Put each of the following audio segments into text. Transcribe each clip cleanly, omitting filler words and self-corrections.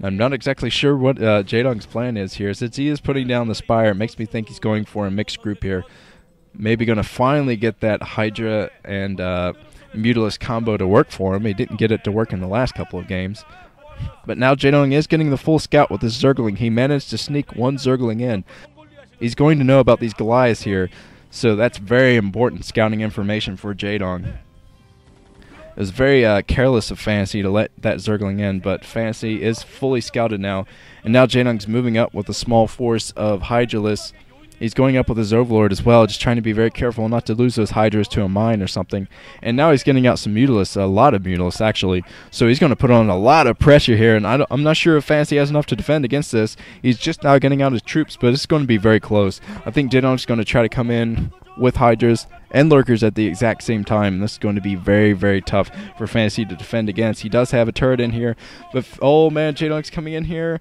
I'm not exactly sure what Jaedong's plan is here. Since he is putting down the Spire, it makes me think he's going for a mixed group here. Maybe going to finally get that Hydra and Mutalisk combo to work for him. He didn't get it to work in the last couple of games. But now Jaedong is getting the full scout with his Zergling. He managed to sneak one Zergling in. He's going to know about these Goliaths here, so that's very important scouting information for Jaedong. It was very careless of Fantasy to let that Zergling in, but Fantasy is fully scouted now. And now Jaedong's moving up with a small force of Hydralisks. He's going up with his Overlord as well, just trying to be very careful not to lose those Hydras to a mine or something. And now he's getting out some Mutalisks, a lot of Mutalisks actually. So he's going to put on a lot of pressure here, and I'm not sure if Fantasy has enough to defend against this. He's just now getting out his troops, but it's going to be very close. I think Jaedong's going to try to come in with Hydras and Lurkers at the exact same time. This is going to be very, very tough for Fantasy to defend against. He does have a turret in here, but oh man, Jaedong's coming in here.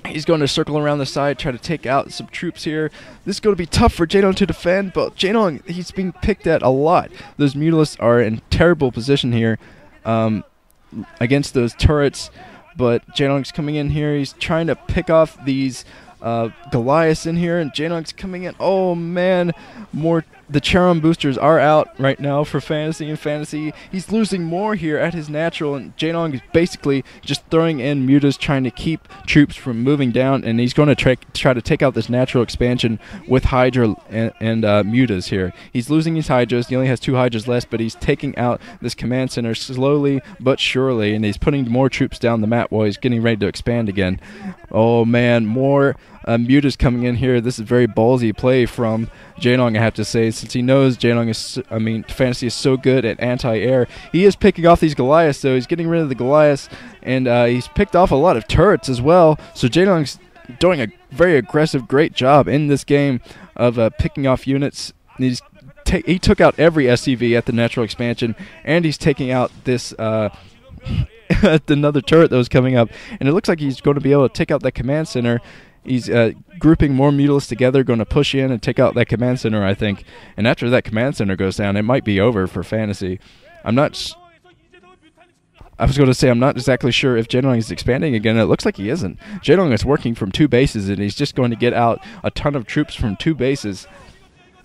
He's going to circle around the side, try to take out some troops here. This is going to be tough for Jaedong to defend, but Jaedong, he's being picked at a lot. Those Mutalisks are in terrible position here against those turrets, but Jaedong's coming in here. He's trying to pick off these Goliaths in here, and Jaedong's coming in. Oh man, the Charon boosters are out right now for Fantasy, and Fantasy, he's losing more here at his natural, and Jaedong is basically just throwing in mutas, trying to keep troops from moving down, and he's going to try to take out this natural expansion with Hydra and mutas here. He's losing his Hydras. He only has 2 Hydras left, but he's taking out this command center slowly but surely, and he's putting more troops down the map while he's getting ready to expand again. Oh man, more mutas coming in here. This is very ballsy play from Jaedong, I have to say, since he knows Fantasy is so good at anti-air. He is picking off these Goliaths, so he's getting rid of the Goliaths, and he's picked off a lot of turrets as well. So Jaedong's doing a very aggressive, great job in this game of picking off units. He took out every SCV at the natural expansion, and he's taking out this another turret that was coming up, and it looks like he's going to be able to take out that command center. He's grouping more Mutalisks together, going to push in and take out that command center, I think. And after that command center goes down, it might be over for Fantasy. I was going to say, I'm not exactly sure if Jaedong is expanding again. It looks like he isn't. Jaedong is working from 2 bases, and he's just going to get out a ton of troops from 2 bases.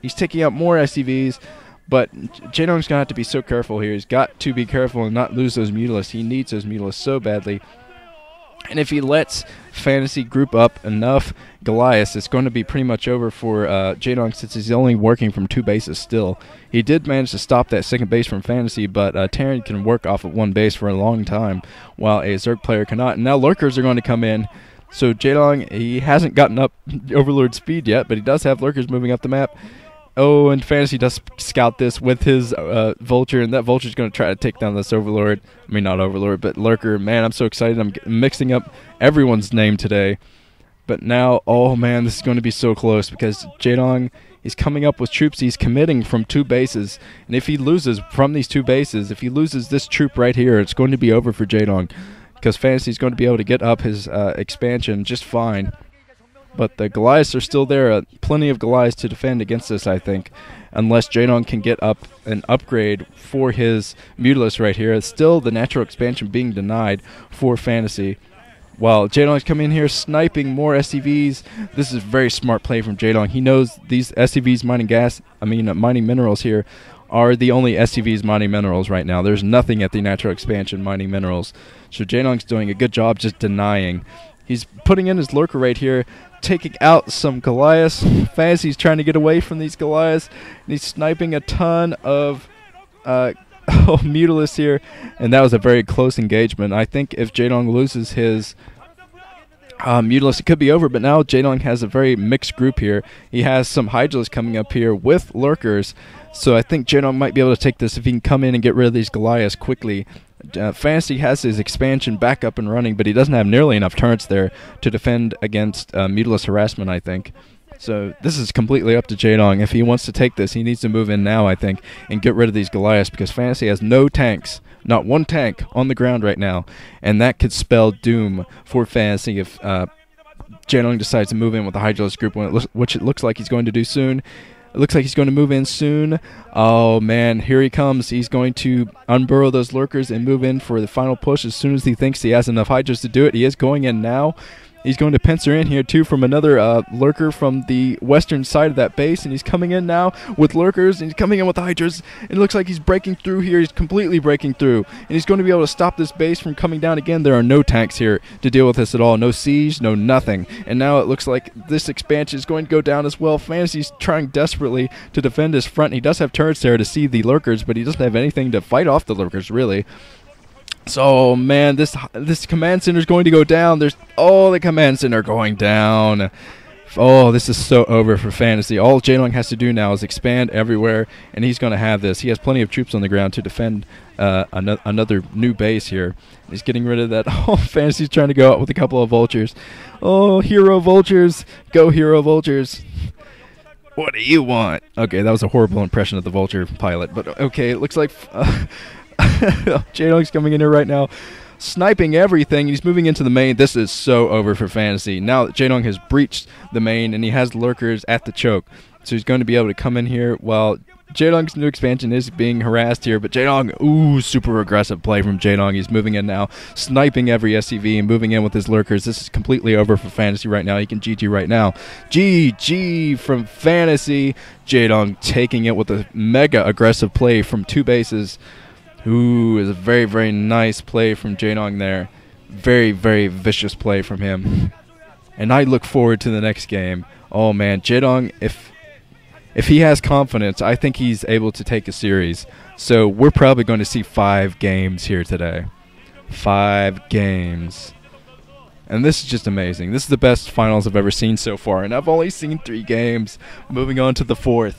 He's taking out more SCVs, but Jaedong's going to have to be so careful here. He's got to be careful and not lose those Mutalisks. He needs those Mutalisks so badly. And if he lets Fantasy group up enough Goliaths, it's going to be pretty much over for Jaedong, since he's only working from 2 bases still. He did manage to stop that second base from Fantasy, but Terran can work off of 1 base for a long time, while a Zerg player cannot. And now Lurkers are going to come in. So Jaedong, he hasn't gotten up Overlord speed yet, but he does have Lurkers moving up the map. Oh, and Fantasy does scout this with his Vulture, and that Vulture's going to try to take down this Overlord. I mean, not Overlord, but Lurker. Man, I'm so excited. I'm mixing up everyone's name today. But now, oh man, this is going to be so close, because Jaedong is coming up with troops. He's committing from 2 bases. And if he loses from these 2 bases, if he loses this troop right here, it's going to be over for Jaedong, because Fantasy is going to be able to get up his expansion just fine. But the Goliaths are still there. Plenty of Goliaths to defend against this, I think. Unless Jaedong can get up an upgrade for his Mutalisks right here. It's still the natural expansion being denied for Fantasy. While Jaedong's coming in here sniping more SCVs. This is a very smart play from Jaedong. He knows these SCVs mining minerals here are the only SCVs mining minerals right now. There's nothing at the natural expansion mining minerals. So Jaedong's doing a good job just denying. He's putting in his Lurker right here, taking out some Goliaths. Fantasy's trying to get away from these Goliaths, and he's sniping a ton of Mutalisks here, and that was a very close engagement. I think if Jaedong loses his Mutalisks, it could be over, but now Jaedong has a very mixed group here. He has some Hydralisks coming up here with Lurkers, so I think Jaedong might be able to take this if he can come in and get rid of these Goliaths quickly. Fantasy has his expansion back up and running, but he doesn't have nearly enough turrets there to defend against Mutalisk harassment, I think. So this is completely up to Jaedong. If he wants to take this, he needs to move in now, I think, and get rid of these Goliaths, because Fantasy has no tanks, not 1 tank on the ground right now, and that could spell doom for Fantasy if Jaedong decides to move in with the Hydralisk group, which it looks like he's going to do soon. It looks like he's going to move in soon. Oh, man, here he comes. He's going to unburrow those lurkers and move in for the final push as soon as he thinks he has enough hydras to do it. He is going in now. He's going to pincer in here, too, from another lurker from the western side of that base. And he's coming in now with lurkers, and he's coming in with hydras. It looks like he's breaking through here. He's completely breaking through. And he's going to be able to stop this base from coming down again. There are no tanks here to deal with this at all. No siege, no nothing. And now it looks like this expansion is going to go down as well. Fantasy's trying desperately to defend his front. He does have turrets there to see the lurkers, but he doesn't have anything to fight off the lurkers, really. So, man, this command center is going to go down. The command center going down. Oh, this is so over for Fantasy. All Jaedong has to do now is expand everywhere, and he's going to have this. He has plenty of troops on the ground to defend another new base here. He's getting rid of that. Oh, Fantasy's trying to go out with a couple of vultures. Oh, hero vultures. Go, hero vultures. What do you want? Okay, that was a horrible impression of the vulture pilot, but okay, it looks like... Jaedong's coming in here right now, sniping everything. He's moving into the main. This is so over for Fantasy. Now that Jaedong has breached the main and he has lurkers at the choke, so he's going to be able to come in here while Jaedong's new expansion is being harassed here. But Jaedong, ooh, super aggressive play from Jaedong. He's moving in now, sniping every SCV and moving in with his lurkers. This is completely over for Fantasy right now. He can GG right now. GG from Fantasy. Jaedong taking it with a mega aggressive play from two bases. Ooh, is a very, very nice play from Jaedong there. Very, very vicious play from him. And I look forward to the next game. Oh, man, Jaedong, if he has confidence, I think he's able to take a series. So we're probably going to see 5 games here today. 5 games. And this is just amazing. This is the best finals I've ever seen so far. And I've only seen 3 games. Moving on to the 4th.